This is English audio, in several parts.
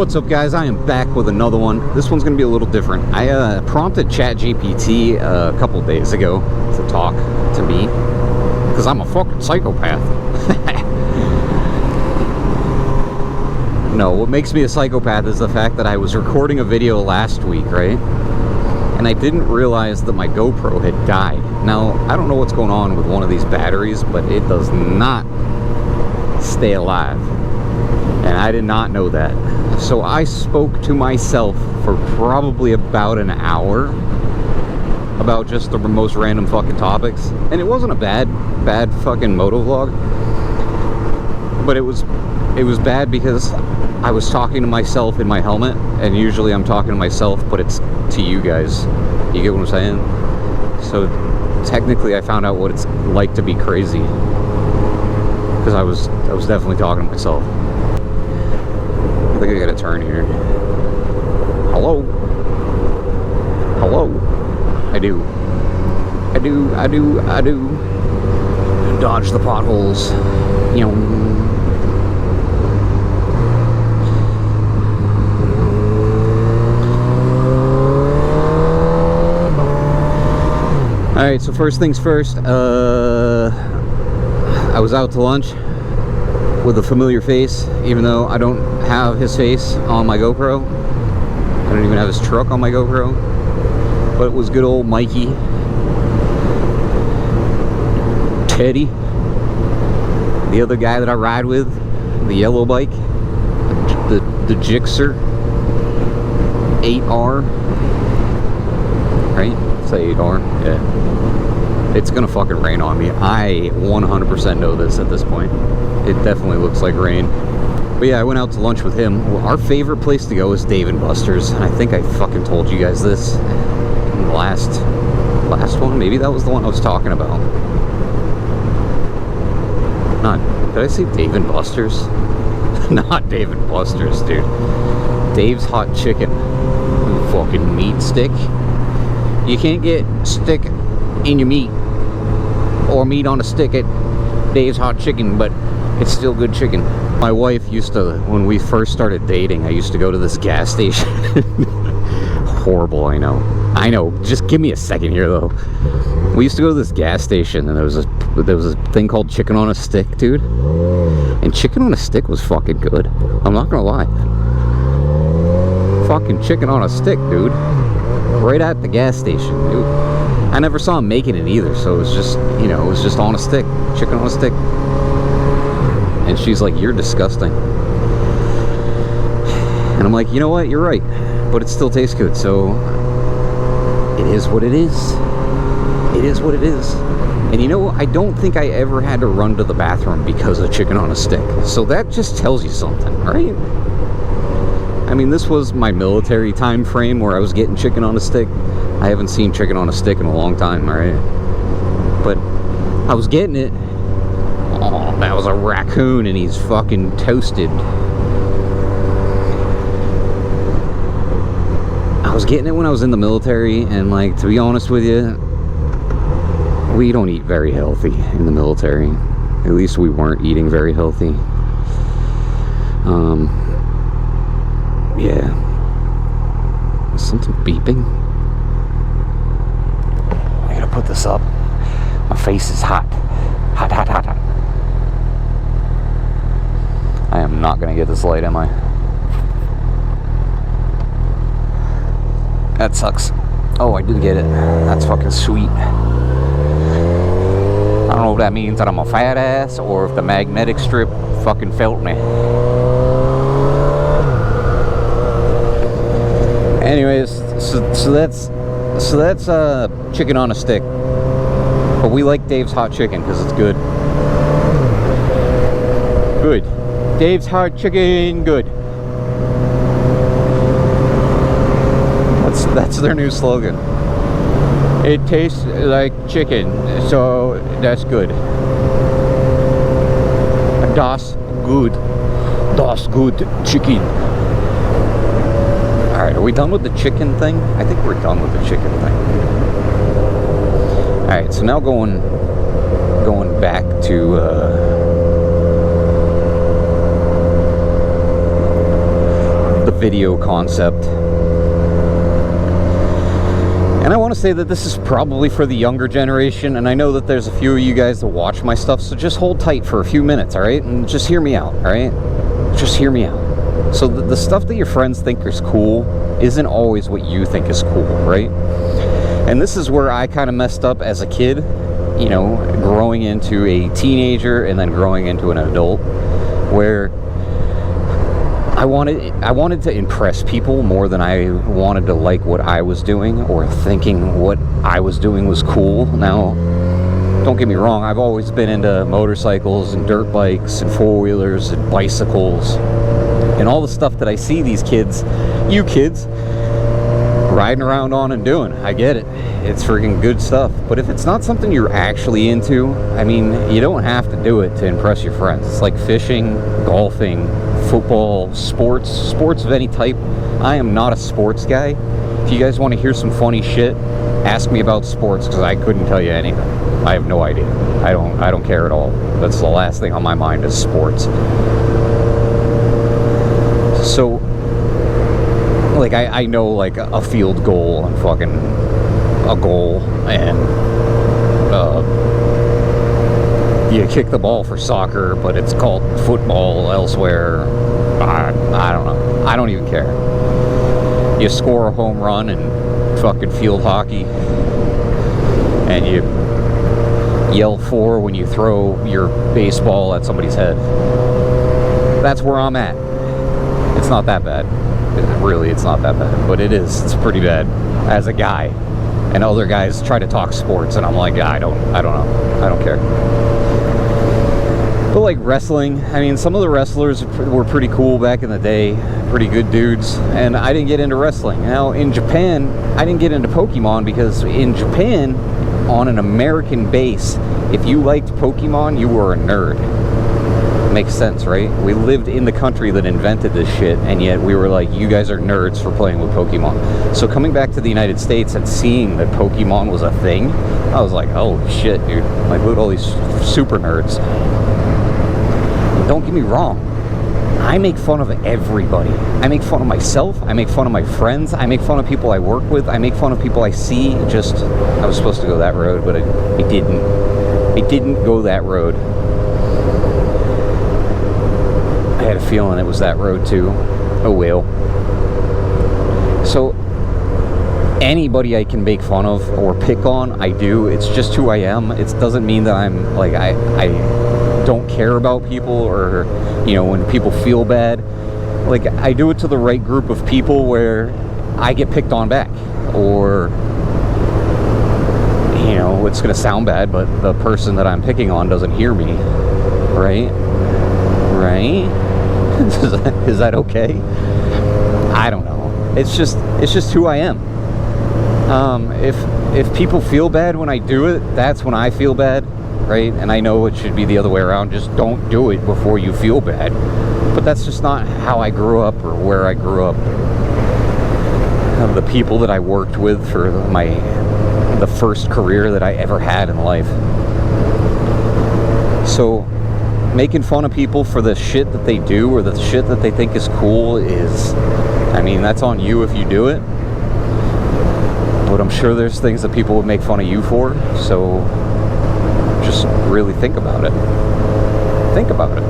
What's up, guys? I am back with another one. This one's gonna be a little different. I prompted ChatGPT a couple days ago to talk to me because I'm a fucking psychopath. No, what makes me a psychopath is the fact that I was recording a video last week, right? And I didn't realize that my GoPro had died. Now, I don't know what's going on with one of these batteries, but it does not stay alive. And I did not know that. So I spoke to myself for probably about an hour about just the most random fucking topics. And it wasn't a bad fucking motovlog. But it was bad because I was talking to myself in my helmet, and usually I'm talking to myself, but it's to you guys. You get what I'm saying? So technically I found out what it's like to be crazy. Because I was definitely talking to myself. I think I gotta turn here. Hello? Hello? I do. Dodge the potholes. You know. Alright, so first things first, I was out to lunch with a familiar face, even though I don't have his face on my GoPro. I don't even have his truck on my GoPro. But it was good old Mikey. Teddy. The other guy that I ride with, the yellow bike. The Gixxer 8R. Right? Say 8R, yeah. It's gonna fucking rain on me. I 100% know this at this point. It definitely looks like rain. But yeah, I went out to lunch with him. Well, our favorite place to go is Dave & Buster's, and I think I fucking told you guys this in the last one. Maybe that was the one I was talking about. Did I say Dave & Buster's? Not Dave & Buster's, dude. Dave's Hot Chicken. Fucking meat stick. You can't get stick in your meat or meat on a stick at Dave's Hot Chicken, but it's still good chicken. My wife used to, when we first started dating, I used to go to this gas station. Horrible, I know. Just give me a second here, though. We used to go to this gas station, and there was a thing called chicken on a stick, dude. And chicken on a stick was fucking good. I'm not gonna lie. Fucking chicken on a stick, dude. Right at the gas station, dude. I never saw him making it either, so it was just, you know, it was just on a stick. Chicken on a stick. And she's like, "You're disgusting." And I'm like, you know what? You're right. But it still tastes good, so it is what it is. It is what it is. And you know, I don't think I ever had to run to the bathroom because of chicken on a stick. So that just tells you something, right? I mean, this was my military time frame where I was getting chicken on a stick. I haven't seen chicken on a stick in a long time, alright? But I was getting it. Oh, that was a raccoon and he's fucking toasted. I was getting it when I was in the military, and like, to be honest with you, we don't eat very healthy in the military. At least we weren't eating very healthy. Yeah. Is something beeping? I gotta put this up. My face is hot. Hot. I am not gonna get this light, am I? That sucks. Oh, I did get it. That's fucking sweet. I don't know if that means that I'm a fat ass or if the magnetic strip fucking felt me. Anyways, so that's chicken on a stick. But we like Dave's Hot Chicken because it's good. Good. Dave's Hot Chicken, good. That's their new slogan. It tastes like chicken, so that's good. Das good. Das good chicken. Alright, are we done with the chicken thing? I think we're done with the chicken thing. Alright, so now going back to the video concept. And I want to say that this is probably for the younger generation, and I know that there's a few of you guys that watch my stuff, so just hold tight for a few minutes, alright? And just hear me out, alright? Just hear me out. So the stuff that your friends think is cool isn't always what you think is cool, right? And this is where I kind of messed up as a kid, you know, growing into a teenager and then growing into an adult, where I wanted to impress people more than I wanted to like what I was doing or thinking what I was doing was cool. Now, don't get me wrong, I've always been into motorcycles and dirt bikes and four-wheelers and bicycles and all the stuff that I see these kids, you kids, riding around on and doing. I get it. It's freaking good stuff. But if it's not something you're actually into, I mean, you don't have to do it to impress your friends. It's like fishing, golfing, football, sports of any type. I am not a sports guy. If you guys want to hear some funny shit, ask me about sports, because I couldn't tell you anything. I have no idea. I don't care at all. That's the last thing on my mind is sports. So, like, I know, like, a field goal and fucking a goal, and you kick the ball for soccer, but it's called football elsewhere. I don't know. I don't even care. You score a home run in fucking field hockey, and you yell for when you throw your baseball at somebody's head. That's where I'm at. It's not that bad. Really, it's not that bad, but it is. It's pretty bad as a guy. And other guys try to talk sports, and I'm like, I don't know. I don't care. But like wrestling, I mean, some of the wrestlers were pretty cool back in the day, pretty good dudes, and I didn't get into wrestling. Now, in Japan, I didn't get into Pokemon because in Japan, on an American base, if you liked Pokemon, you were a nerd. Makes sense, right? We lived in the country that invented this shit, and yet we were like, you guys are nerds for playing with Pokemon. So coming back to the United States and seeing that Pokemon was a thing, I was like, oh shit, dude. Like, look at all these super nerds. Don't get me wrong, I make fun of everybody. I make fun of myself, I make fun of my friends, I make fun of people I work with, I make fun of people I see. Just, I was supposed to go that road, but I didn't. I didn't go that road. I had a feeling it was that road too. Oh well. So, anybody I can make fun of or pick on, I do. It's just who I am. It doesn't mean that I'm like, I don't care about people, or, you know, when people feel bad. Like, I do it to the right group of people where I get picked on back, or, you know, it's gonna sound bad, but the person that I'm picking on doesn't hear me, right? Is that okay? I don't know. It's just who I am. If people feel bad when I do it, that's when I feel bad, right? And I know it should be the other way around. Just don't do it before you feel bad. But that's just not how I grew up or where I grew up. The people that I worked with for the first career that I ever had in life. So, making fun of people for the shit that they do or the shit that they think is cool is, I mean, that's on you if you do it. But I'm sure there's things that people would make fun of you for, so just really think about it. Think about it.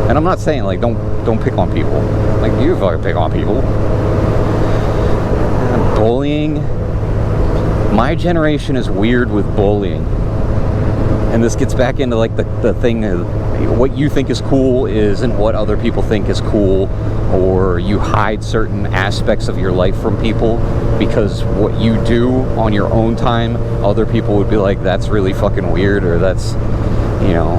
And I'm not saying, like, don't pick on people. Like, you fucking pick on people. And bullying. My generation is weird with bullying. And this gets back into, like, the thing of what you think is cool isn't what other people think is cool, or you hide certain aspects of your life from people because what you do on your own time, other people would be like, that's really fucking weird, or that's, you know,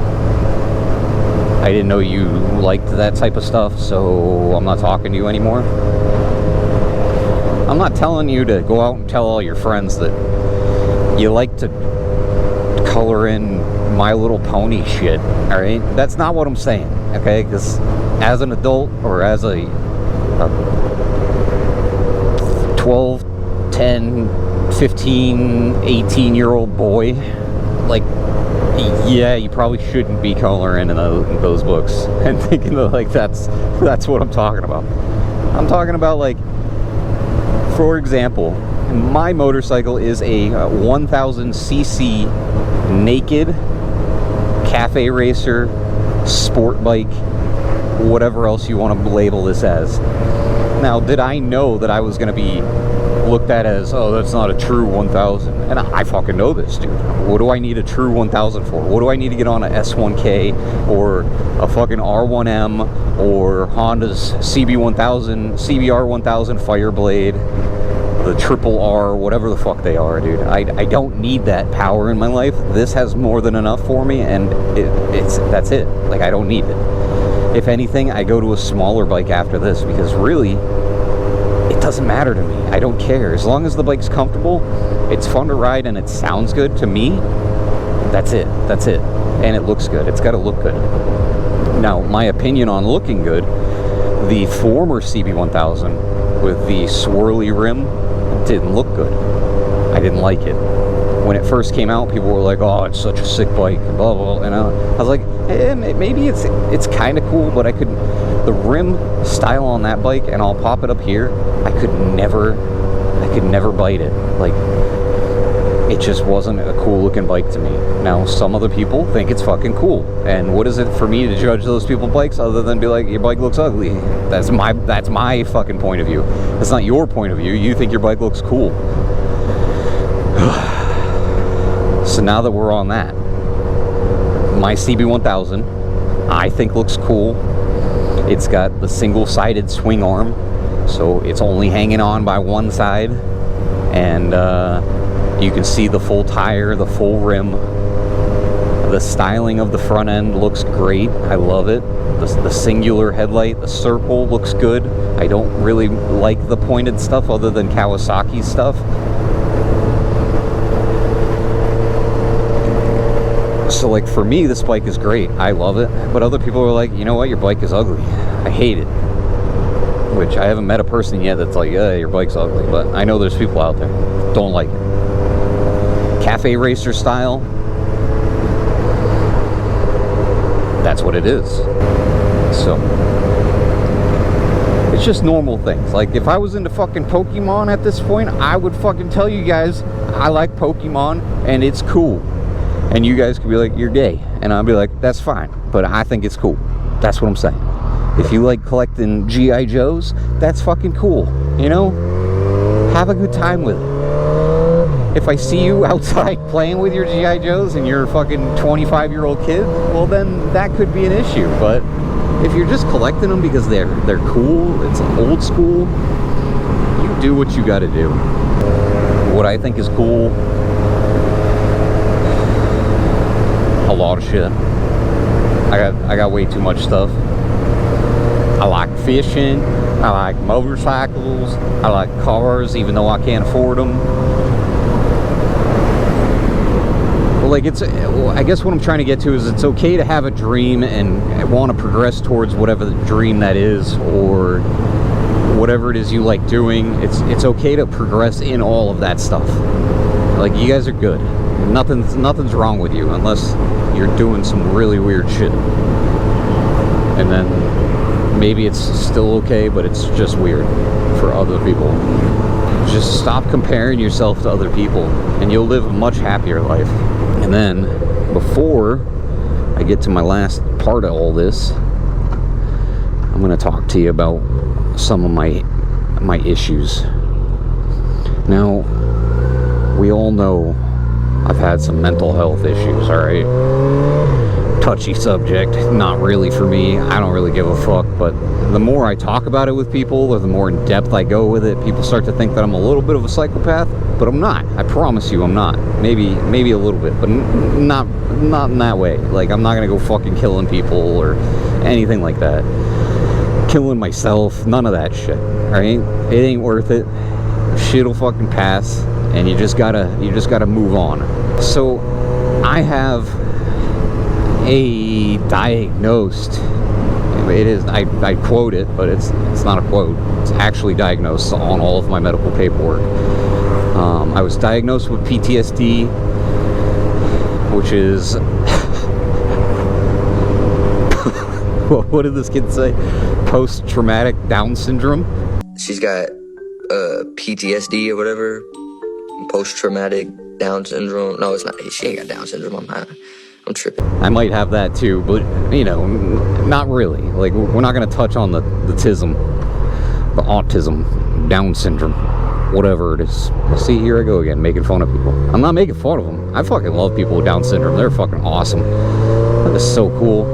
I didn't know you liked that type of stuff, so I'm not talking to you anymore. I'm not telling you to go out and tell all your friends that you like to color in My Little Pony shit, alright? That's not what I'm saying, okay? Because as an adult, or as a 12, 10, 15, 18-year-old boy, like, yeah, you probably shouldn't be coloring in those books and thinking that, like, that's what I'm talking about. I'm talking about, like, for example, my motorcycle is a 1000cc naked cafe racer, sport bike, whatever else you want to label this as. Now, did I know that I was going to be looked at as, oh, that's not a true 1000? And I fucking know this, dude. What do I need a true 1000 for? What do I need to get on a S1K or a fucking R1M or Honda's CBR1000 Fireblade, the Triple R, whatever the fuck they are, dude. I don't need that power in my life. This has more than enough for me, and that's it. Like, I don't need it. If anything, I go to a smaller bike after this, because really, it doesn't matter to me. I don't care. As long as the bike's comfortable, it's fun to ride, and it sounds good to me, that's it. That's it. And it looks good. It's got to look good. Now, my opinion on looking good, the former CB1000 with the swirly rim didn't look good. I didn't like it. When it first came out, people were like, oh, it's such a sick bike, and blah, blah, blah. And I was like, maybe it's kind of cool, but the rim style on that bike, and I'll pop it up here, I could never bite it. Like, it just wasn't a cool looking bike to me. Now, some other people think it's fucking cool, and what is it for me to judge those people's bikes other than be like, your bike looks ugly? That's my fucking point of view. That's not your point of view. You think your bike looks cool. So now that we're on that, my CB1000, I think looks cool. It's got the single-sided swing arm, so it's only hanging on by one side, and you can see the full tire, the full rim. The styling of the front end looks great. I love it. The singular headlight, the circle looks good. I don't really like the pointed stuff other than Kawasaki stuff. So, like, for me, this bike is great. I love it. But other people are like, you know what, your bike is ugly. I hate it. Which I haven't met a person yet that's like, yeah, your bike's ugly. But I know there's people out there don't like it. Cafe racer style, that's what it is. So, it's just normal things. Like, if I was into fucking Pokemon at this point, I would fucking tell you guys I like Pokemon and it's cool. And you guys could be like, you're gay. And I'll be like, that's fine. But I think it's cool. That's what I'm saying. If you like collecting G.I. Joes, that's fucking cool. You know? Have a good time with it. If I see you outside playing with your G.I. Joes and you're a fucking 25-year-old kid, well, then that could be an issue. But if you're just collecting them because they're cool, it's old school, you do what you gotta do. What I think is cool, a lot of shit. I got way too much stuff. I like fishing, I like motorcycles, I like cars, even though I can't afford them. But like, I guess what I'm trying to get to is it's okay to have a dream and want to progress towards whatever the dream that is, or whatever it is you like doing. It's okay to progress in all of that stuff. Like, you guys are good. Nothing's wrong with you unless you're doing some really weird shit. And then maybe it's still okay, but it's just weird for other people. Just stop comparing yourself to other people and you'll live a much happier life. And then, before I get to my last part of all this, I'm going to talk to you about some of my issues. Now, we all know I've had some mental health issues, alright? Touchy subject, not really for me. I don't really give a fuck, but the more I talk about it with people, or the more in depth I go with it, people start to think that I'm a little bit of a psychopath, but I'm not. I promise you I'm not. Maybe a little bit, but not in that way. Like, I'm not gonna go fucking killing people or anything like that. Killing myself, none of that shit, right? It ain't worth it. Shit'll fucking pass, and you just gotta move on. So, I have a diagnosed, it is, I quote it, but it's not a quote, it's actually diagnosed on all of my medical paperwork. I was diagnosed with PTSD, which is what did this kid say? Post-traumatic Down syndrome. she's got PTSD or whatever, post-traumatic Down syndrome. No, it's not. She ain't got Down syndrome. I'm tripping. I might have that too, but you know, not really. Like, we're not gonna touch on the TISM, the autism, Down syndrome, whatever it is. See, here I go again, making fun of people. I'm not making fun of them. I fucking love people with Down syndrome. They're fucking awesome. That is so cool.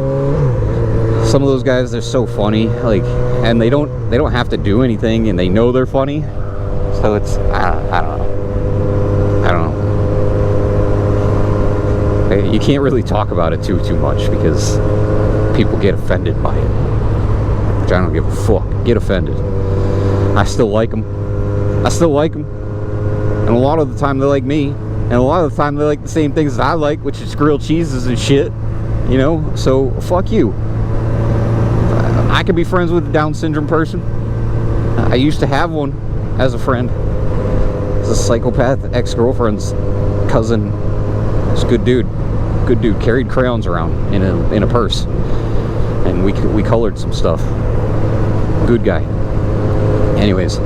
Some of those guys, they're so funny, like, and they don't have to do anything, and they know they're funny. So it's, I don't know. You can't really talk about it too much because people get offended by it, which I don't give a fuck. Get offended. I still like them. And a lot of the time they like me, and a lot of the time they like the same things that I like, which is grilled cheeses and shit, you know. So fuck you. I could be friends with a Down syndrome person. I used to have one as a friend. It's a psychopath ex-girlfriend's cousin. It's a good dude. Good dude. Carried crayons around in a purse, and we colored some stuff. Good guy. Anyways,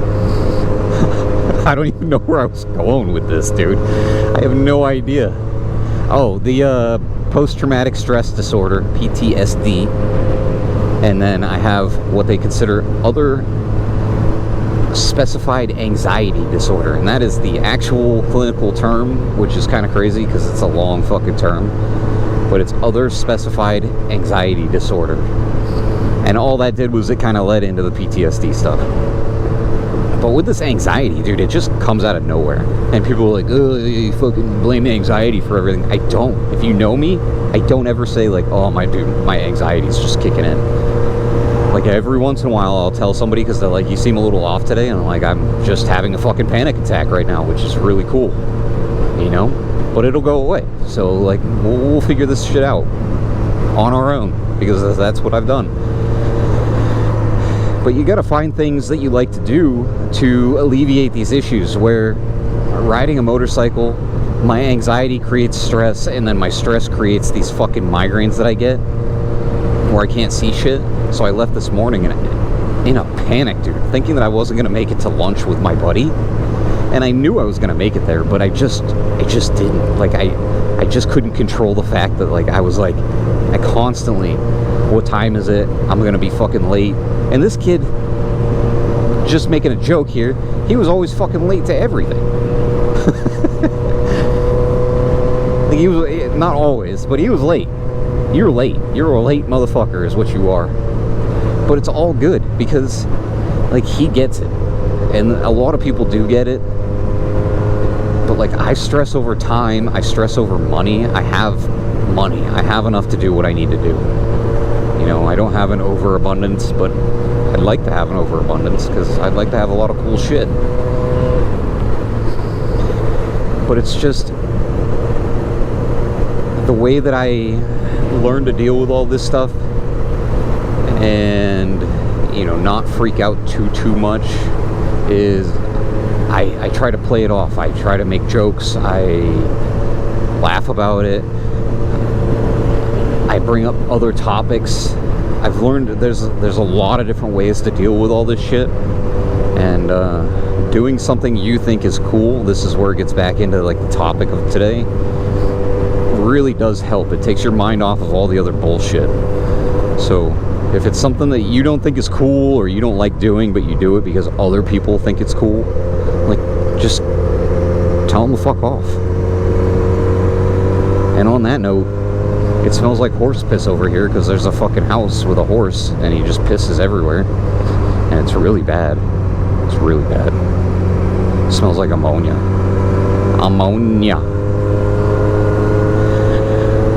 I don't even know where I was going with this, dude. I have no idea. Oh, the post-traumatic stress disorder, PTSD, and then I have what they consider other specified anxiety disorder, and that is the actual clinical term, which is kind of crazy because it's a long fucking term, but it's other specified anxiety disorder. And all that did was it kind of led into the PTSD stuff. But with this anxiety, dude, it just comes out of nowhere, and people are like, oh, you fucking blame anxiety for everything. I don't. If you know me, I don't ever say like, oh, my anxiety's just kicking in. Like, every once in a while I'll tell somebody, because they're like, you seem a little off today, and I'm like, I'm just having a fucking panic attack right now, which is really cool, you know, but it'll go away. So like, we'll figure this shit out on our own, because that's what I've done. But you gotta find things that you like to do to alleviate these issues, where riding a motorcycle, my anxiety creates stress, and then my stress creates these fucking migraines that I get, where I can't see shit. So I left this morning in a panic, dude, thinking that I wasn't gonna make it to lunch with my buddy, and I knew I was gonna make it there, but I just didn't. Like, I just couldn't control the fact that, like, I was like, I constantly, what time is it? I'm gonna be fucking late. And this kid, just making a joke here, he was always fucking late to everything. Like, he was, not always, but he was late. You're late. You're a late motherfucker is what you are. But it's all good, because like, he gets it, and a lot of people do get it. But like, I stress over time, I stress over money. I have money, I have enough to do what I need to do. You know, I don't have an overabundance, but I'd like to have an overabundance, because I'd like to have a lot of cool shit. But it's just the way that I learn to deal with all this stuff, and, you know, not freak out too much, is I try to play it off. I try to make jokes. I laugh about it. I bring up other topics. I've learned there's a lot of different ways to deal with all this shit, and doing something you think is cool, this is where it gets back into like the topic of today, really does help. It takes your mind off of all the other bullshit. So if it's something that you don't think is cool, or you don't like doing, but you do it because other people think it's cool, like, just tell them to fuck off. And on that note, it smells like horse piss over here, because there's a fucking house with a horse, and he just pisses everywhere, and it's really bad. It's really bad. It smells like ammonia.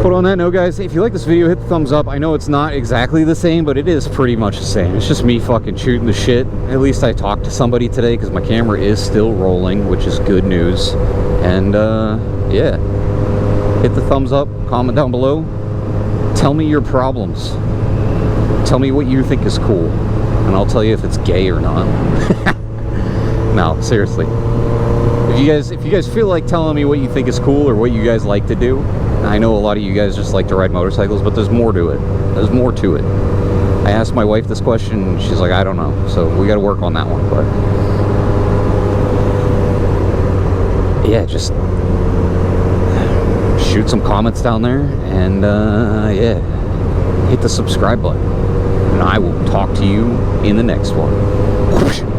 But on that note, guys, if you like this video, hit the thumbs up. I know it's not exactly the same, but it is pretty much the same. It's just me fucking shooting the shit. At least I talked to somebody today, because my camera is still rolling, which is good news. And yeah, hit the thumbs up, comment down below, tell me your problems, tell me what you think is cool, and I'll tell you if it's gay or not. No, seriously, if you guys feel like telling me what you think is cool, or what you guys like to do, I know a lot of you guys just like to ride motorcycles, but there's more to it. There's more to it. I asked my wife this question, and she's like, I don't know. So we got to work on that one. But yeah, just shoot some comments down there, and yeah, hit the subscribe button. And I will talk to you in the next one.